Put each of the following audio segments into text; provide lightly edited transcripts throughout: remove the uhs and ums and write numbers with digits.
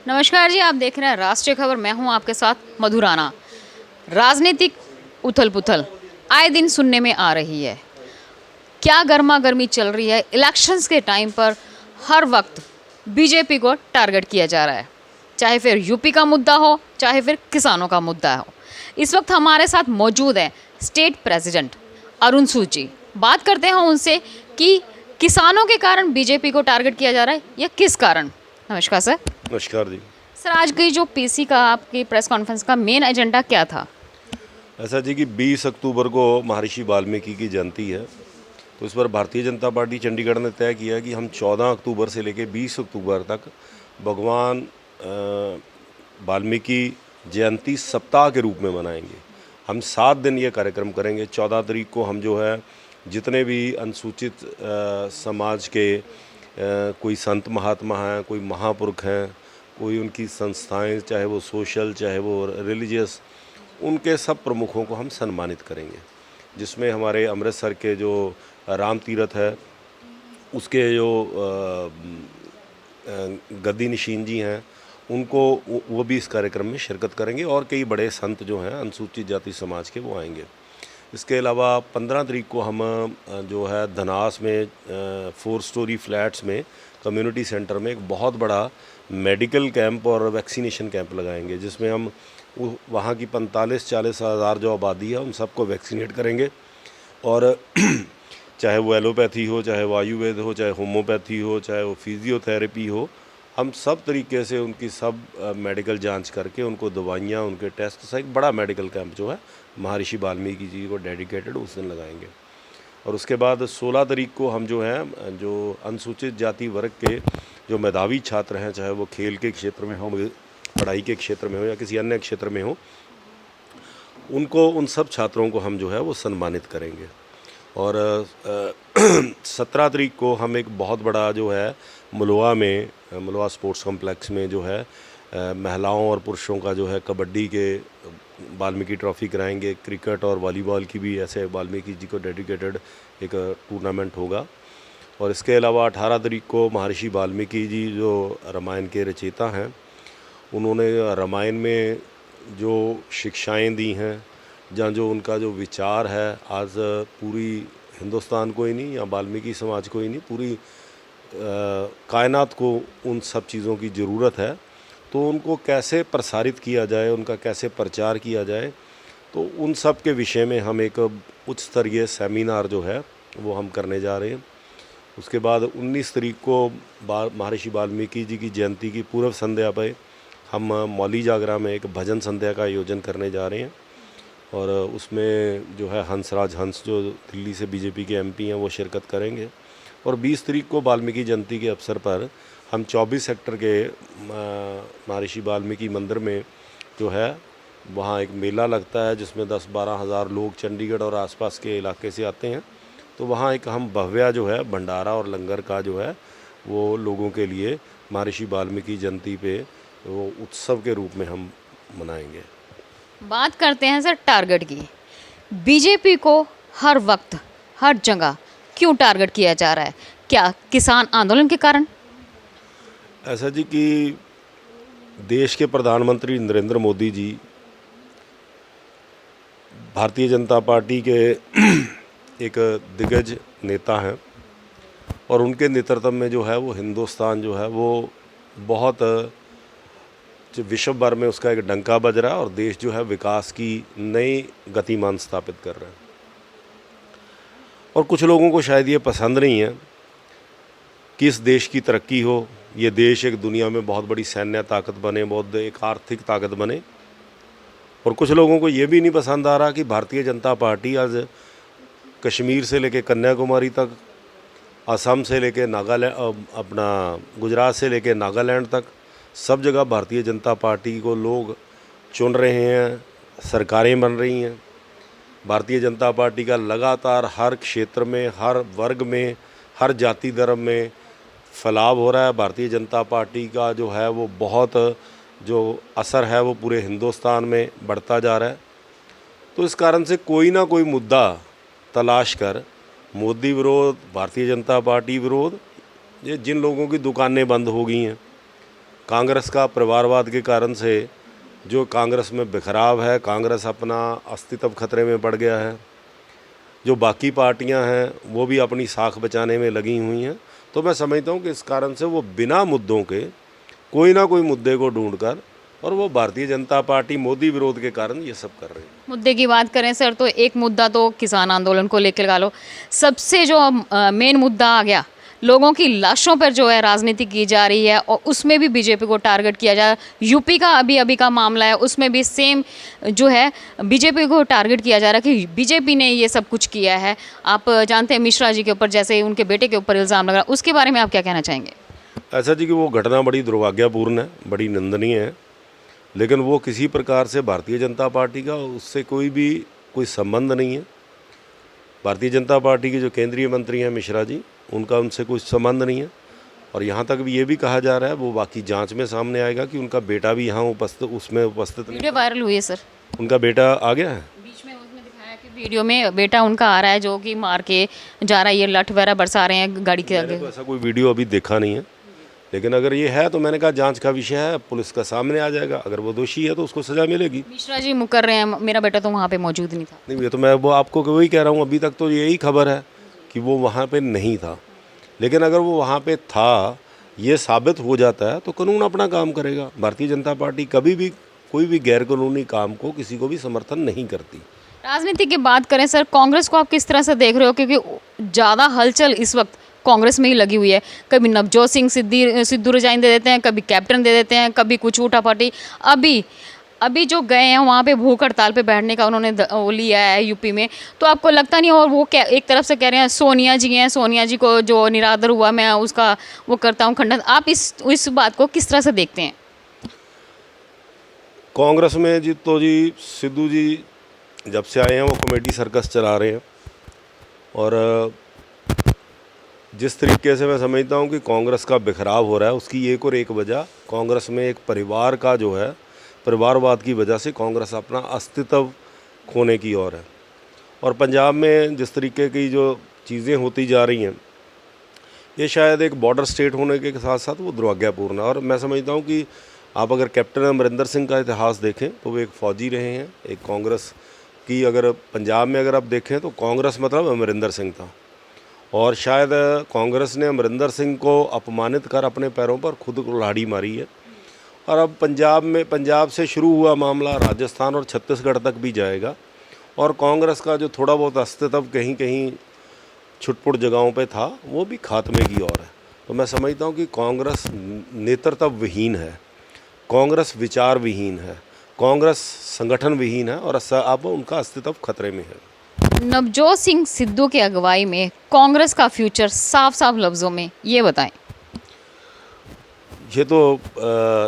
नमस्कार जी, आप देख रहे हैं राष्ट्रीय खबर। मैं हूं आपके साथ मधु राणा। राजनीतिक उथल पुथल आए दिन सुनने में आ रही है। क्या गर्मा गर्मी चल रही है। इलेक्शंस के टाइम पर हर वक्त बीजेपी को टारगेट किया जा रहा है, चाहे फिर यूपी का मुद्दा हो, चाहे फिर किसानों का मुद्दा हो। इस वक्त हमारे साथ मौजूद है स्टेट प्रेसिडेंट अरुण सूद जी। बात करते हैं उनसे कि किसानों के कारण बीजेपी को टारगेट किया जा रहा है या किस कारण। नमस्कार सर। नमस्कार जी। सर, आज की जो पीसी का आपकी प्रेस कॉन्फ्रेंस का मेन एजेंडा क्या था। ऐसा जी कि 20 अक्टूबर को महर्षि वाल्मीकि की जयंती है, तो इस पर भारतीय जनता पार्टी चंडीगढ़ ने तय किया कि हम 14 अक्टूबर से लेकर 20 अक्टूबर तक भगवान वाल्मीकि जयंती सप्ताह के रूप में मनाएंगे। हम 7 दिन ये कार्यक्रम करेंगे। 14 तारीख को हम जो है जितने भी अनुसूचित समाज के कोई संत महात्मा हैं, कोई महापुरुष हैं, कोई उनकी संस्थाएं, चाहे वो सोशल चाहे वो रिलीजियस, उनके सब प्रमुखों को हम सम्मानित करेंगे। जिसमें हमारे अमृतसर के जो राम तीरथ है, उसके जो गद्दी नशीन जी हैं, उनको वो भी इस कार्यक्रम में शिरकत करेंगे और कई बड़े संत जो हैं अनुसूचित जाति समाज के वो आएंगे। इसके अलावा 15 तारीख को हम जो है धनास में 4 स्टोरी फ्लैट्स में कम्युनिटी सेंटर में एक बहुत बड़ा मेडिकल कैंप और वैक्सीनेशन कैंप लगाएंगे, जिसमें हम वहाँ की 45-40 हज़ार जो आबादी है उन सबको वैक्सीनेट करेंगे। और चाहे वो एलोपैथी हो, चाहे वो आयुर्वेद हो, चाहे होम्योपैथी हो, चाहे वो फिजियोथेरेपी हो, हम सब तरीके से उनकी सब मेडिकल जांच करके उनको दवाइयाँ, उनके टेस्ट से एक बड़ा मेडिकल कैंप जो है महर्षि वाल्मीकि जी को डेडिकेटेड उस दिन लगाएंगे। और उसके बाद 16 तारीख को हम जो है जो अनुसूचित जाति वर्ग के जो मेधावी छात्र हैं, चाहे वो खेल के क्षेत्र में हो, पढ़ाई के क्षेत्र में हो या किसी अन्य क्षेत्र में हो, उनको उन सब छात्रों को हम जो है वो सम्मानित करेंगे। और 17 तारीख को हम एक बहुत बड़ा जो है मलुआ स्पोर्ट्स कॉम्प्लेक्स में जो है महिलाओं और पुरुषों का जो है कबड्डी के वाल्मीकि ट्रॉफी कराएंगे। क्रिकेट और वॉलीबॉल की भी ऐसे वाल्मीकि जी को डेडिकेटेड एक टूर्नामेंट होगा। और इसके अलावा 18 तारीख को महर्षि वाल्मीकि जी जो रामायण के रचयिता हैं, उन्होंने रामायण में जो शिक्षाएं दी हैं, जहाँ जो उनका जो विचार है, आज पूरी हिंदुस्तान को ही नहीं या वाल्मीकि समाज को ही नहीं, पूरी कायनात को उन सब चीज़ों की ज़रूरत है। तो उनको कैसे प्रसारित किया जाए, उनका कैसे प्रचार किया जाए, तो उन सब के विषय में हम एक उच्च स्तरीय सेमिनार जो है वो हम करने जा रहे हैं। उसके बाद 19 तारीख को महर्षि वाल्मीकि जी की जयंती की पूर्व संध्या पर हम मौली जागरा में एक भजन संध्या का आयोजन करने जा रहे हैं। और उसमें जो है हंसराज हंस जो दिल्ली से बीजेपी के एमपी हैं वो शिरकत करेंगे। और 20 तारीख को वाल्मीकि जयंती के अवसर पर हम 24 सेक्टर के महर्षि वाल्मीकि मंदिर में जो है वहाँ एक मेला लगता है, जिसमें 10-12 हज़ार लोग चंडीगढ़ और आसपास के इलाके से आते हैं। तो वहाँ एक हम भव्य जो है भंडारा और लंगर का जो है वो लोगों के लिए महर्षि वाल्मीकि जयंती पे वो उत्सव के रूप में हम मनाएंगे। बात करते हैं सर टारगेट की। बीजेपी को हर वक्त हर जगह क्यों टारगेट किया जा रहा है। क्या किसान आंदोलन के कारण। ऐसा जी कि देश के प्रधानमंत्री नरेंद्र मोदी जी भारतीय जनता पार्टी के एक दिग्गज नेता हैं और उनके नेतृत्व में जो है वो हिंदुस्तान जो है वो बहुत विश्व भर में उसका एक डंका बज रहा है और देश जो है विकास की नई गतिमान स्थापित कर रहा है। और कुछ लोगों को शायद ये पसंद नहीं है कि इस देश की तरक्की हो, ये देश एक दुनिया में बहुत बड़ी सैन्य ताकत बने, बहुत एक आर्थिक ताकत बने। और कुछ लोगों को ये भी नहीं पसंद आ रहा कि भारतीय जनता पार्टी आज कश्मीर से लेकर कन्याकुमारी तक, असम से लेकर नागालैंड, अपना गुजरात से लेकर नागालैंड तक, सब जगह भारतीय जनता पार्टी को लोग चुन रहे हैं, सरकारें बन रही हैं। भारतीय जनता पार्टी का लगातार हर क्षेत्र में, हर वर्ग में, हर जाति धर्म में फैलाव हो रहा है। भारतीय जनता पार्टी का जो है वो बहुत जो असर है वो पूरे हिंदुस्तान में बढ़ता जा रहा है। तो इस कारण से कोई ना कोई मुद्दा तलाश कर मोदी विरोध, भारतीय जनता पार्टी विरोध, ये जिन लोगों की दुकानें बंद हो गई हैं, कांग्रेस का परिवारवाद के कारण से जो कांग्रेस में बिखराव है, कांग्रेस अपना अस्तित्व खतरे में पड़ गया है। जो बाकी पार्टियां हैं वो भी अपनी साख बचाने में लगी हुई हैं। तो मैं समझता हूं कि इस कारण से वो बिना मुद्दों के कोई ना कोई मुद्दे को ढूंढकर, और वो भारतीय जनता पार्टी मोदी विरोध के कारण ये सब कर रही है। मुद्दे की बात करें सर तो एक मुद्दा तो किसान आंदोलन को लेकर लगा लो, सबसे जो मेन मुद्दा आ गया, लोगों की लाशों पर जो है राजनीति की जा रही है और उसमें भी बीजेपी को टारगेट किया जा रहा है। यूपी का अभी का मामला है, उसमें भी सेम जो है बीजेपी को टारगेट किया जा रहा है कि बीजेपी ने ये सब कुछ किया है। आप जानते हैं मिश्रा जी के ऊपर जैसे उनके बेटे के ऊपर इल्ज़ाम लग रहा है, उसके बारे में आप क्या कहना चाहेंगे? ऐसा जी कि वो घटना बड़ी दुर्भाग्यपूर्ण है, बड़ी निंदनीय है, लेकिन वो किसी प्रकार से भारतीय जनता पार्टी का उससे कोई संबंध नहीं है। भारतीय जनता पार्टी के जो केंद्रीय मंत्री हैं मिश्रा जी, उनका उनसे कोई संबंध नहीं है। और यहाँ तक भी ये भी कहा जा रहा है, वो बाकी जांच में सामने आएगा कि उनका बेटा भी यहाँ उपस्थित नहीं। वीडियो वायरल हुई है सर, उनका बेटा आ गया है बीच में उसमें दिखाया कि वीडियो में बेटा उनका आ रहा है जो कि मार के जा रहा है, ये लठ वगैरह बरसा रहे हैं गाड़ी के आगे। तो ऐसा कोई वीडियो अभी देखा नहीं है, लेकिन अगर ये है तो मैंने कहा जांच का विषय है, पुलिस का सामने आ जाएगा। अगर वो दोषी है तो उसको सजा मिलेगी। मिश्रा जी मुकर रहे हैं, मेरा बेटा तो वहाँ पे मौजूद नहीं था। नहीं, ये तो मैं वो आपको वही कह रहा हूँ, अभी तक तो यही खबर है कि वो वहाँ पे नहीं था। लेकिन अगर वो वहाँ पे था, ये साबित हो जाता है, तो कानून अपना काम करेगा। भारतीय जनता पार्टी कभी भी कोई भी गैरकानूनी काम को किसी को भी समर्थन नहीं करती। राजनीति की बात करें सर, कांग्रेस को आप किस तरह से देख रहे हो? क्योंकि ज़्यादा हलचल इस वक्त कांग्रेस में ही लगी हुई है। कभी नवजोत सिंह सिद्धू रिजाइन दे देते हैं, कभी कैप्टन दे देते हैं, कभी कुछ उठा पार्टी। अभी जो गए हैं वहाँ पे भूख हड़ताल पे बैठने का उन्होंने वो लिया है यूपी में, तो आपको लगता नहीं? और वो क्या एक तरफ से कह रहे हैं सोनिया जी हैं, सोनिया जी को जो निरादर हुआ मैं उसका वो करता हूँ खंडन। आप इस बात को किस तरह से देखते हैं? कांग्रेस में जी सिद्धू जी जब से आए हैं वो कॉमेडी सर्कस चला रहे हैं। और जिस तरीके से मैं समझता हूँ कि कांग्रेस का बिखराव हो रहा है, उसकी एक और एक वजह कांग्रेस में एक परिवार का जो है परिवारवाद की वजह से कांग्रेस अपना अस्तित्व खोने की ओर है। और पंजाब में जिस तरीके की जो चीज़ें होती जा रही हैं, ये शायद एक बॉर्डर स्टेट होने के साथ साथ वो दुर्भाग्यपूर्ण है। और मैं समझता हूँ कि आप अगर कैप्टन अमरिंदर सिंह का इतिहास देखें तो वो एक फ़ौजी रहे हैं। एक कांग्रेस की अगर पंजाब में अगर आप देखें तो कांग्रेस मतलब अमरिंदर सिंह था, और शायद कांग्रेस ने अमरिंदर सिंह को अपमानित कर अपने पैरों पर खुद कुल्हाड़ी मारी है। और अब पंजाब से शुरू हुआ मामला राजस्थान और छत्तीसगढ़ तक भी जाएगा, और कांग्रेस का जो थोड़ा बहुत अस्तित्व कहीं कहीं छुटपुट जगहों पे था वो भी खात्मे की ओर है। तो मैं समझता हूँ कि कांग्रेस नेतृत्व विहीन है, कांग्रेस विचार विहीन है, कांग्रेस संगठन विहीन है, और अब उनका अस्तित्व खतरे में है। नवजोत सिंह सिद्धू की अगुवाई में कांग्रेस का फ्यूचर साफ साफ लफ्ज़ों में ये बताएं। ये तो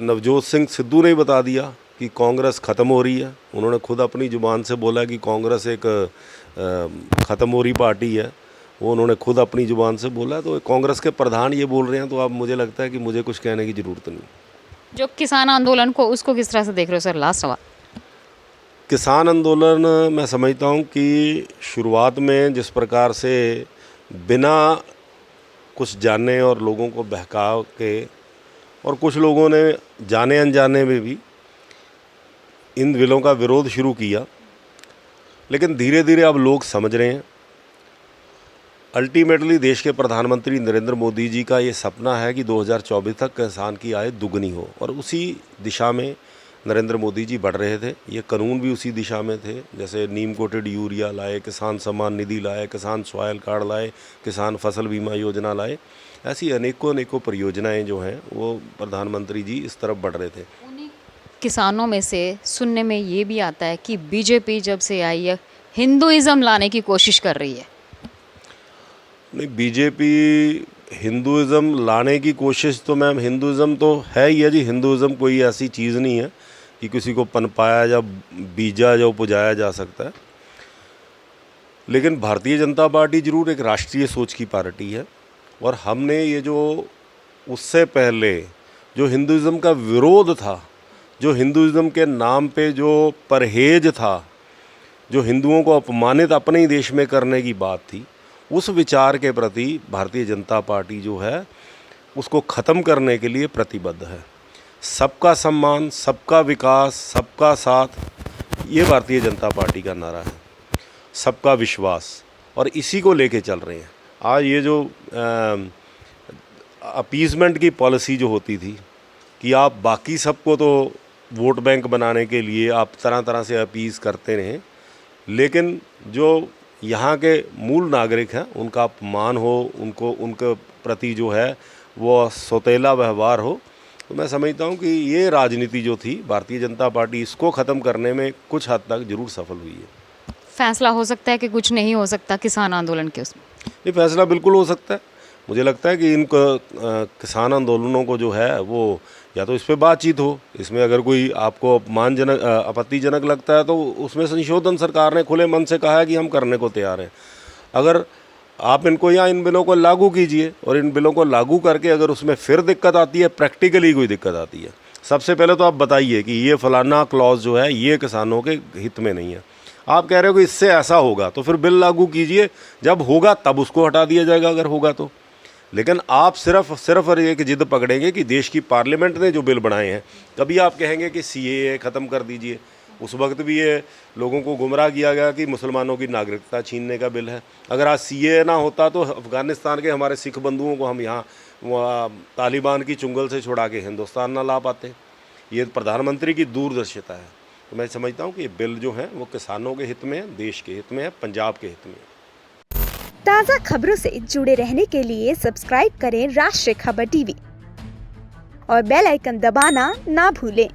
नवजोत सिंह सिद्धू ने ही बता दिया कि कांग्रेस ख़त्म हो रही है। उन्होंने खुद अपनी ज़ुबान से बोला कि कांग्रेस एक ख़त्म हो रही पार्टी है, वो उन्होंने खुद अपनी ज़ुबान से बोला। तो कांग्रेस के प्रधान ये बोल रहे हैं, तो अब मुझे लगता है कि मुझे कुछ कहने की ज़रूरत नहीं। जो किसान आंदोलन को उसको किस तरह से देख रहे हो सर? लास्ट सवाल। किसान आंदोलन मैं समझता हूँ कि शुरुआत में जिस प्रकार से बिना कुछ जाने और लोगों को बहका के, और कुछ लोगों ने जाने अनजाने में भी इन बिलों का विरोध शुरू किया, लेकिन धीरे धीरे अब लोग समझ रहे हैं। अल्टीमेटली देश के प्रधानमंत्री नरेंद्र मोदी जी का ये सपना है कि 2024 तक किसान की आय दुगनी हो, और उसी दिशा में नरेंद्र मोदी जी बढ़ रहे थे। ये कानून भी उसी दिशा में थे, जैसे नीम कोटेड यूरिया लाए, किसान सम्मान निधि लाए, किसान सॉयल कार्ड लाए, किसान फसल बीमा योजना लाए। ऐसी अनेकों परियोजनाएं जो हैं वो प्रधानमंत्री जी इस तरफ बढ़ रहे थे। किसानों में से सुनने में ये भी आता है कि बीजेपी जब से आई है हिंदुइज्म लाने की कोशिश कर रही है। नहीं, बीजेपी हिंदुइज़्म लाने की कोशिश तो मैम, हिंदुइज़्म तो है ही है जी। हिंदुइज़्म कोई ऐसी चीज़ नहीं है कि किसी को पनपाया या बीजा या उपजाया जा सकता है। लेकिन भारतीय जनता पार्टी ज़रूर एक राष्ट्रीय सोच की पार्टी है, और हमने ये जो उससे पहले जो हिंदुइज़्म का विरोध था, जो हिंदुइज़्म के नाम पे जो परहेज था, जो हिंदुओं को अपमानित अपने ही देश में करने की बात थी, उस विचार के प्रति भारतीय जनता पार्टी जो है उसको ख़त्म करने के लिए प्रतिबद्ध है। सबका सम्मान, सबका विकास, सबका साथ, ये भारतीय जनता पार्टी का नारा है। सबका विश्वास, और इसी को लेके चल रहे हैं। आज ये जो अपीज़मेंट की पॉलिसी जो होती थी कि आप बाकी सबको तो वोट बैंक बनाने के लिए आप तरह तरह से अपीज़ करते रहें, लेकिन जो यहाँ के मूल नागरिक हैं उनका अपमान हो, उनके प्रति जो है वो सौतेला व्यवहार हो, तो मैं समझता हूँ कि ये राजनीति जो थी भारतीय जनता पार्टी इसको ख़त्म करने में कुछ हद तक ज़रूर सफल हुई है। फैसला हो सकता है कि कुछ नहीं हो सकता किसान आंदोलन के उसमें? ये फैसला बिल्कुल हो सकता है। मुझे लगता है कि इन किसान आंदोलनों को जो है वो या तो इस पर बातचीत हो, इसमें अगर कोई आपको अपमानजनक आपत्तिजनक लगता है तो उसमें संशोधन सरकार ने खुले मन से कहा है कि हम करने को तैयार हैं। अगर आप इनको या इन बिलों को लागू कीजिए, और इन बिलों को लागू करके अगर उसमें फिर दिक्कत आती है, प्रैक्टिकली कोई दिक्कत आती है, सबसे पहले तो आप बताइए कि ये फलाना क्लॉज जो है ये किसानों के हित में नहीं है। आप कह रहे हो कि इससे ऐसा होगा, तो फिर बिल लागू कीजिए, जब होगा तब उसको हटा दिया जाएगा अगर होगा तो। लेकिन आप सिर्फ और एक जिद पकड़ेंगे कि देश की पार्लियामेंट ने जो बिल बनाए हैं, कभी आप कहेंगे कि CAA ख़त्म कर दीजिए, उस वक्त भी ये लोगों को गुमराह किया गया कि मुसलमानों की नागरिकता छीनने का बिल है। अगर आज CAA ना होता तो अफ़गानिस्तान के हमारे सिख बंधुओं को हम यहाँ तालिबान की चुंगल से छुड़ा के हिंदुस्तान ना ला पाते। ये प्रधानमंत्री की दूरदर्शिता है। तो मैं समझता हूँ कि ये बिल जो है वो किसानों के हित में है, देश के हित में है, पंजाब के हित में है। ताज़ा खबरों से जुड़े रहने के लिए सब्सक्राइब करें राष्ट्रीय खबर टीवी और बेल आइकन दबाना ना भूलें।